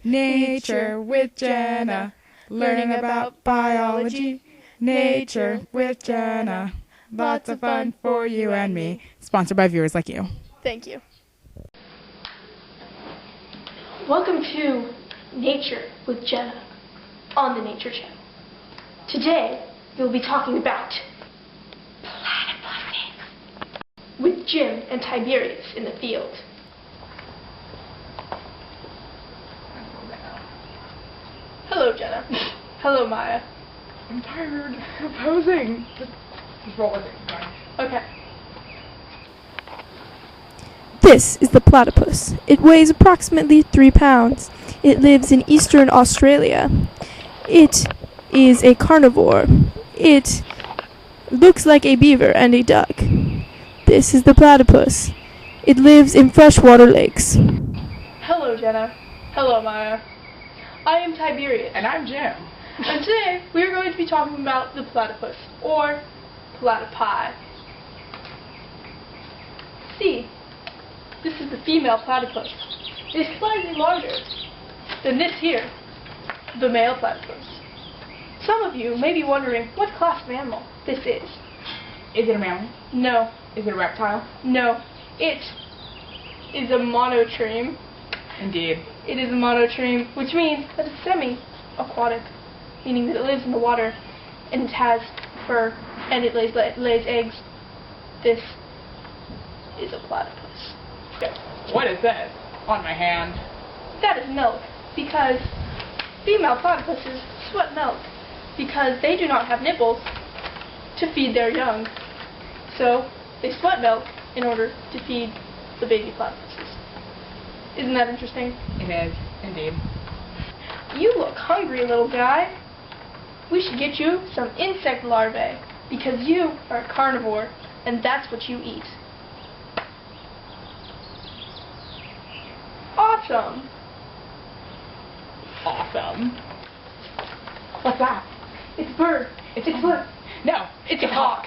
Nature with Jenna, learning about biology. Nature with Jenna, lots of fun for you and me. Sponsored by viewers like you. Thank you. Welcome to Nature with Jenna on the Nature Channel. Today, we'll be talking about platypuses with Jim and Tiberius in the field. Hello, Jenna. Hello, Maya. I'm tired of posing. Just roll with it. Okay. This is the platypus. It weighs approximately 3 pounds. It lives in eastern Australia. It is a carnivore. It looks like a beaver and a duck. This is the platypus. It lives in freshwater lakes. Hello, Jenna. Hello, Maya. I am Tiberius. And I'm Jim. And today, we are going to be talking about the platypus, or platypi. See, this is the female platypus. It is slightly larger than this here, the male platypus. Some of you may be wondering what class of animal this is. Is it a mammal? No. Is it a reptile? No. It is a monotreme. Indeed. It is a monotreme, which means that it's semi-aquatic, meaning that it lives in the water, and it has fur, and it lays eggs. This is a platypus. What is this on my hand? That is milk, because female platypuses sweat milk, because they do not have nipples to feed their young. So they sweat milk in order to feed the baby platypuses. Isn't that interesting? It is, indeed. You look hungry, little guy. We should get you some insect larvae, because you are a carnivore, and that's what you eat. Awesome. Awesome. What's that? It's a bird. It's a bird. No, It's a hawk.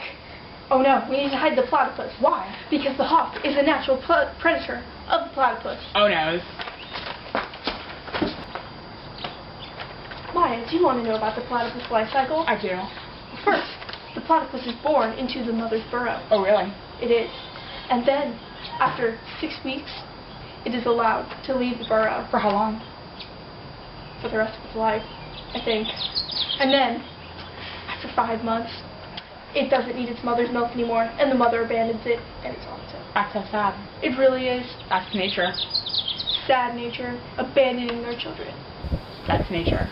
Oh no, we need to hide the platypus. Why? Because the hawk is a natural predator of the platypus. Oh no. Maya, do you want to know about the platypus life cycle? I do. First, the platypus is born into the mother's burrow. Oh really? It is. And then, after 6 weeks, it is allowed to leave the burrow. For how long? For the rest of its life, I think. And then, after 5 months, it doesn't need its mother's milk anymore, and the mother abandons it, and it's on its own. That's so sad. It really is. That's nature. Sad nature, abandoning their children. That's nature.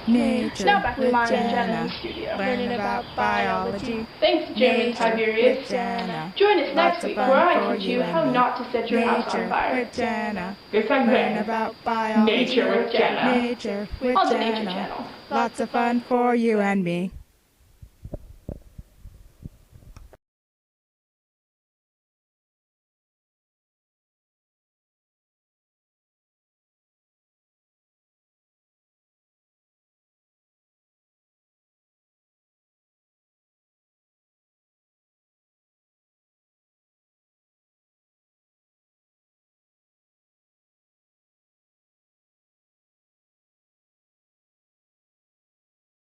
Nature. Now back with Maya and Jenna in the studio. Learning about biology. Thanks, Jim and Tiberius. Jenna. Join us next Lots of week fun where I for teach you you and how me. not to set your house on Nature fire. with Jenna. Good Learn about biology. Nature with Jenna. Nature with On the Nature Jenna. Channel. Lots of fun for you and me.